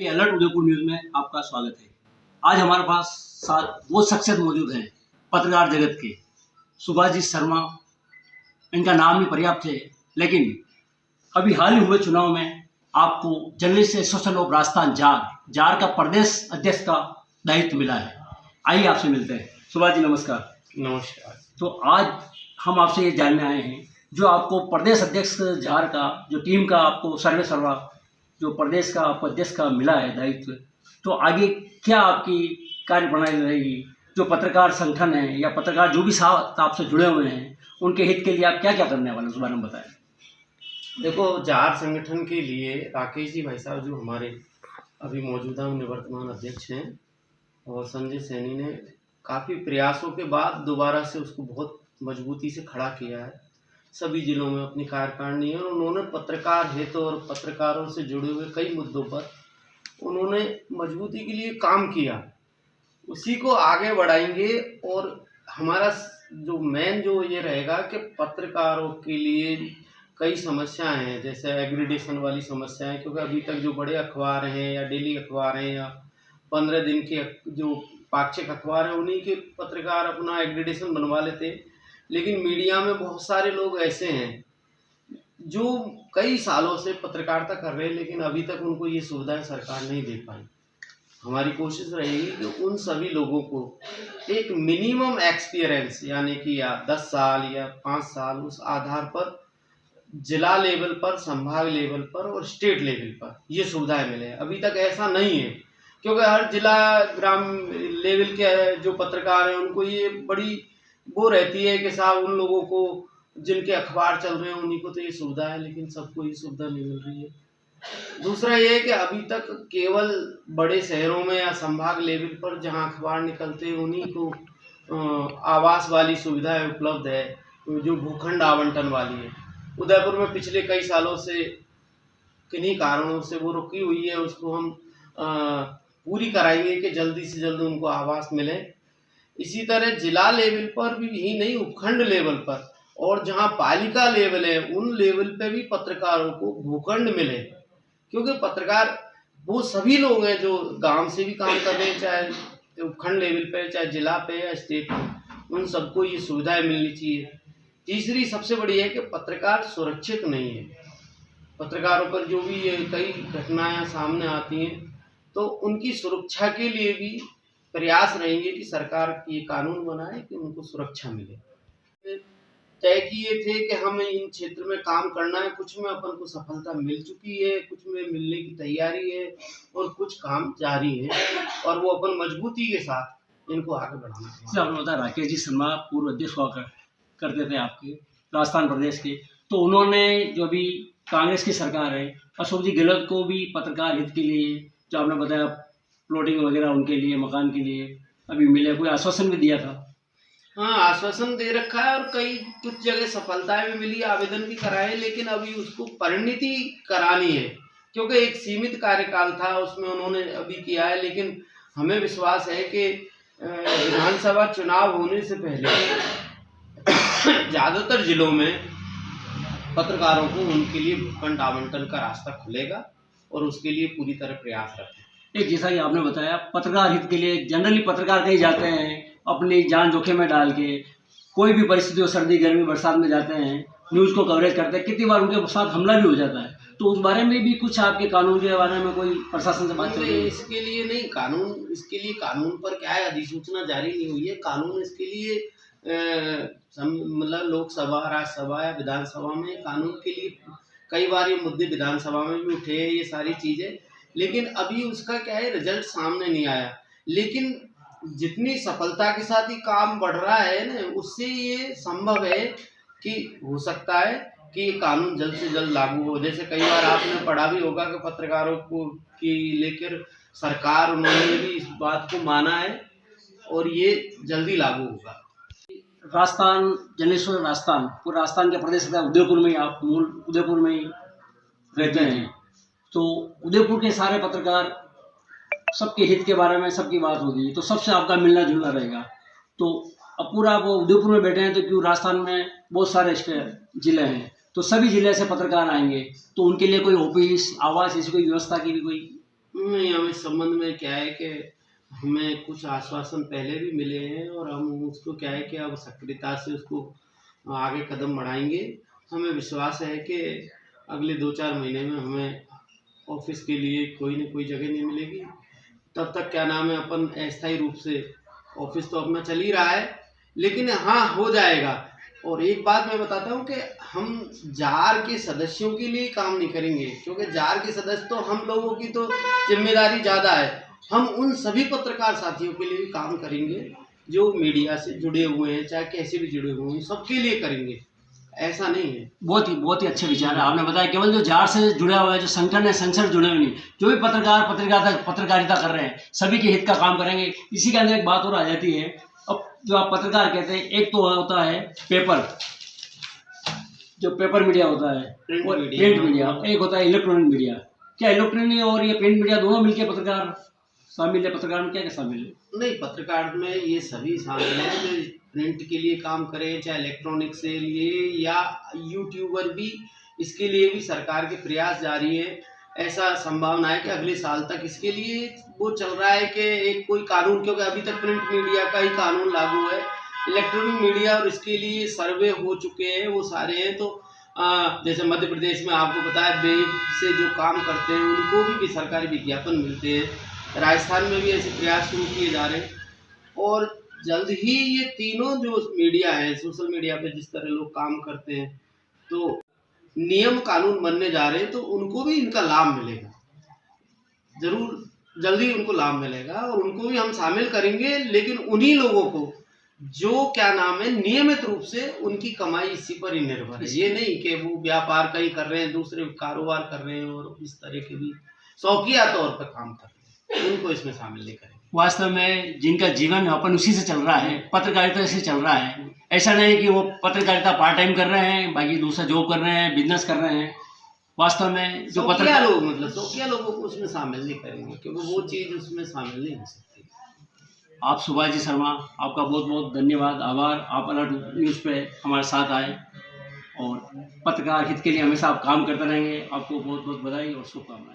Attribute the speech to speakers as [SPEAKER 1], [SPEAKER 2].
[SPEAKER 1] ये alert Udaipur news में आपका स्वागत है। आज हमारे पास वो शख्सियत मौजूद हैं पत्रकार जगत के, सुभाष जी शर्मा। इनका नाम भी पर्याप्त है, लेकिन अभी हाल ही हुए चुनाव में आपको journalist association of Rajasthan jar का प्रदेश अध्यक्ष का दायित्व मिला है। आइए आपसे मिलते हैं। सुभाष जी नमस्कार।
[SPEAKER 2] नमस्कार।
[SPEAKER 1] तो आज हम आपसे ये जानने आए हैं, जो आपको प्रदेश अध्यक्ष जार का जो टीम का आपको सर्वा जो प्रदेश का आपको अध्यक्ष का मिला है दायित्व, तो आगे क्या आपकी कार्यप्रणाली रहेगी? जो पत्रकार संगठन है या पत्रकार जो भी साथ आपसे जुड़े हुए हैं, उनके हित के लिए आप क्या क्या करने वाले हैं, उस बारे में बताएं।
[SPEAKER 2] देखो, जार संगठन के लिए राकेश जी भाई साहब जो हमारे अभी मौजूदा निवर्तमान अध्यक्ष हैं, और संजय सैनी ने काफ़ी प्रयासों के बाद दोबारा से उसको बहुत मजबूती से खड़ा किया है सभी जिलों में अपनी कार्यकारिणी। और उन्होंने पत्रकार हित और पत्रकारों से जुड़े हुए कई मुद्दों पर उन्होंने मजबूती के लिए काम किया, उसी को आगे बढ़ाएंगे। और हमारा जो मेन जो ये रहेगा कि पत्रकारों के लिए कई समस्याएं हैं, जैसे एग्रीडेशन वाली समस्याएं, क्योंकि अभी तक जो बड़े अखबार हैं या डेली अखबार हैं या 15 दिन के जो पाक्षिक अखबार हैं, उन्हीं के पत्रकार अपना एग्रीडेशन बनवा लेते। लेकिन मीडिया में बहुत सारे लोग ऐसे हैं जो कई सालों से पत्रकारिता कर रहे हैं, लेकिन अभी तक उनको ये सुविधाएं सरकार नहीं दे पाई। हमारी कोशिश रहेगी कि उन सभी लोगों को एक मिनिमम एक्सपीरियंस, यानी कि या 10 साल या 5 साल, उस आधार पर जिला लेवल पर, संभाग लेवल पर और स्टेट लेवल पर ये सुविधाएं मिले। अभी तक ऐसा नहीं है, क्योंकि हर जिला ग्राम लेवल के जो पत्रकार हैं उनको ये बड़ी वो रहती है कि साहब उन लोगों को जिनके अखबार चल रहे हैं उन्हीं को तो ये सुविधा है, लेकिन सबको ये सुविधा नहीं मिल रही है। दूसरा ये है कि अभी तक केवल बड़े शहरों में या संभाग लेवल पर जहां अखबार निकलते हैं उन्हीं को आवास वाली सुविधाएं उपलब्ध है, जो भूखंड आवंटन वाली है। उदयपुर में पिछले कई सालों से किन्हीं कारणों से वो रुकी हुई है, उसको हम पूरी कराएंगे कि जल्दी से जल्दी उनको आवास मिले। इसी तरह जिला लेवल पर भी ही नहीं, उपखंड लेवल पर और जहां पालिका लेवल है उन लेवल पे भी पत्रकारों को भूखंड मिले, क्योंकि पत्रकार वो सभी लोग हैं जो गांव से भी काम कर रहे हैं, चाहे उपखंड लेवल पे, चाहे जिला पे या स्टेट पे, उन सबको ये सुविधाएं मिलनी चाहिए। तीसरी सबसे बड़ी है कि पत्रकार सुरक्षित नहीं है। पत्रकारों पर जो भी ये कई घटनाएं सामने आती हैं, तो उनकी सुरक्षा के लिए भी प्रयास रहेंगे कि सरकार ये कानून बनाए कि उनको सुरक्षा मिले। तय किए थे कि हमें इन क्षेत्र में काम करना है, कुछ में अपन को सफलता मिल चुकी है, कुछ में मिलने की तैयारी है और कुछ काम जारी है, और वो अपन मजबूती के साथ इनको आगे बढ़ाना है।
[SPEAKER 1] आपने बताया राकेश जी शर्मा पूर्व अध्यक्ष हुआ करते थे आपके राजस्थान प्रदेश के, तो उन्होंने जो भी कांग्रेस की सरकार है, अशोक जी गहलोत को भी पत्रकार हित के लिए जो आपने बताया प्लॉटिंग वगैरह उनके लिए, मकान के लिए अभी मिले, कोई आश्वासन भी दिया था।
[SPEAKER 2] हाँ, आश्वासन दे रखा है और कई कुछ जगह सफलताएं भी मिली, आवेदन भी कराए, लेकिन अभी उसको परिणति करानी है, क्योंकि एक सीमित कार्यकाल था उसमें उन्होंने अभी किया है। लेकिन हमें विश्वास है कि विधानसभा चुनाव होने से पहले ज़्यादातर जिलों में पत्रकारों को उनके लिए भूखंड आवंटन का रास्ता खुलेगा, और उसके लिए पूरी तरह प्रयास रखें।
[SPEAKER 1] एक जैसा कि आपने बताया, पत्रकार हित के लिए जनरली पत्रकार कहीं जाते हैं अपनी जान जोखिम में डाल के, कोई भी परिस्थिति हो, सर्दी गर्मी बरसात में जाते हैं, न्यूज़ को कवरेज करते हैं, कितनी बार उनके साथ हमला भी हो जाता है। तो उस बारे में भी कुछ आपके कानून के बारे में कोई प्रशासन से बात चल रही है?
[SPEAKER 2] इसके लिए नहीं, कानून इसके लिए कानून पर क्या है, अधिसूचना जारी नहीं हुई है। कानून इसके लिए मतलब लोकसभा, राज्यसभा या विधानसभा में कानून के लिए कई बार ये मुद्दे विधानसभा में भी उठे हैं, ये सारी चीज़ें, लेकिन अभी उसका क्या है, रिजल्ट सामने नहीं आया। लेकिन जितनी सफलता के साथ ही काम बढ़ रहा है ना, उससे ये संभव है कि हो सकता है कि ये कानून जल्द से जल्द लागू हो। जैसे कई बार आपने पढ़ा भी होगा कि पत्रकारों को की लेकर सरकार, उन्होंने भी इस बात को माना है और ये जल्दी लागू होगा।
[SPEAKER 1] राजस्थान जर्नलिस्ट राजस्थान, पूरे राजस्थान के प्रदेश का उदयपुर में ही, आप मूल उदयपुर में ही रहते हैं, तो उदयपुर के सारे पत्रकार सबके हित के बारे में सबकी बात होगी, तो सबसे आपका मिलना जुलना रहेगा। तो अब पूरा वो उदयपुर में बैठे हैं, तो क्यों राजस्थान में बहुत सारे जिले हैं, तो सभी जिले से पत्रकार आएंगे, तो उनके लिए कोई ऑफिस, आवास, ऐसी कोई व्यवस्था की भी कोई
[SPEAKER 2] नहीं, हम इस संबंध में क्या है कि हमें कुछ आश्वासन पहले भी मिले हैं और हम उसको क्या है कि अब सक्रियता से उसको आगे कदम बढ़ाएंगे। हमें विश्वास है कि अगले 2-4 महीने में हमें ऑफिस के लिए कोई न कोई जगह नहीं मिलेगी। तब तक क्या नाम है, अपन अस्थायी रूप से ऑफिस तो अपना चल ही रहा है, लेकिन हाँ, हो जाएगा। और एक बात मैं बताता हूँ कि हम जार के सदस्यों के लिए काम नहीं करेंगे, क्योंकि जार के सदस्य तो हम लोगों की तो जिम्मेदारी ज़्यादा है। हम उन सभी पत्रकार साथियों के लिए भी काम करेंगे जो मीडिया से जुड़े हुए हैं, चाहे कैसे भी जुड़े हुए हैं, सबके लिए करेंगे, ऐसा नहीं है।
[SPEAKER 1] बहुत ही अच्छे विचार है आपने बताया। केवल जो जार से जुड़ा हुआ है, जो संगठन है, संघ से जुड़े हुए नहीं, जो भी पत्रकारिता कर रहे हैं, सभी के हित का काम करेंगे। इसी के अंदर एक बात और आ जाती है। अब जो आप पत्रकार कहते हैं, एक तो होता है पेपर, जो पेपर मीडिया होता है, और प्रिंट मीडिया, एक होता है इलेक्ट्रॉनिक मीडिया। क्या इलेक्ट्रॉनिक और ये प्रिंट मीडिया दोनों मिलकर पत्रकार शामिल है? पत्रकार में क्या क्या शामिल है?
[SPEAKER 2] नहीं, पत्रकार में ये सभी शामिल हैं जो प्रिंट के लिए काम करें, चाहे इलेक्ट्रॉनिक से लिए, या यूट्यूबर भी, इसके लिए भी सरकार के प्रयास जारी है। ऐसा संभावना है कि अगले साल तक इसके लिए वो चल रहा है कि एक कोई कानून, क्योंकि अभी तक प्रिंट मीडिया का ही कानून लागू है। इलेक्ट्रॉनिक मीडिया और इसके लिए सर्वे हो चुके हैं, वो सारे हैं। तो जैसे मध्य प्रदेश में आपको पता है, वेब से जो काम करते हैं उनको भी सरकारी विज्ञापन मिलते हैं। राजस्थान में भी ऐसे प्रयास शुरू किए जा रहे हैं, और जल्द ही ये तीनों जो मीडिया है, सोशल मीडिया पे जिस तरह लोग काम करते हैं, तो नियम कानून बनने जा रहे हैं, तो उनको भी इनका लाभ मिलेगा, जरूर जल्दी उनको लाभ मिलेगा, और उनको भी हम शामिल करेंगे। लेकिन उन्हीं लोगों को जो क्या नाम है, नियमित रूप से उनकी कमाई इसी पर ही निर्भर है। ये नहीं कि वो व्यापार कहीं कर रहे हैं, दूसरे कारोबार कर रहे हैं और इस तरह के भी शौकिया तौर पर काम कर रहे हैं, उनको इसमें शामिल नहीं करेंगे।
[SPEAKER 1] वास्तव में जिनका जीवन अपन उसी से चल रहा है, पत्रकारिता से चल रहा है, ऐसा नहीं कि वो पत्रकारिता पार्ट टाइम कर रहे हैं, बाकी दूसरा जॉब कर रहे हैं, बिजनेस कर रहे हैं। वास्तव में जो
[SPEAKER 2] पत्रकार लोग, मतलब शौकिया लोगों को उसमें शामिल नहीं करेंगे, क्योंकि वो चीज़ उसमें शामिल नहीं हो सकती।
[SPEAKER 1] आप सुभाष जी शर्मा, आपका बहुत बहुत धन्यवाद, आभार। आप अलर्ट न्यूज़ पे हमारे साथ आए और पत्रकार हित के लिए हमेशा आप काम करते रहेंगे। आपको बहुत बहुत बधाई और शुभकामनाएं।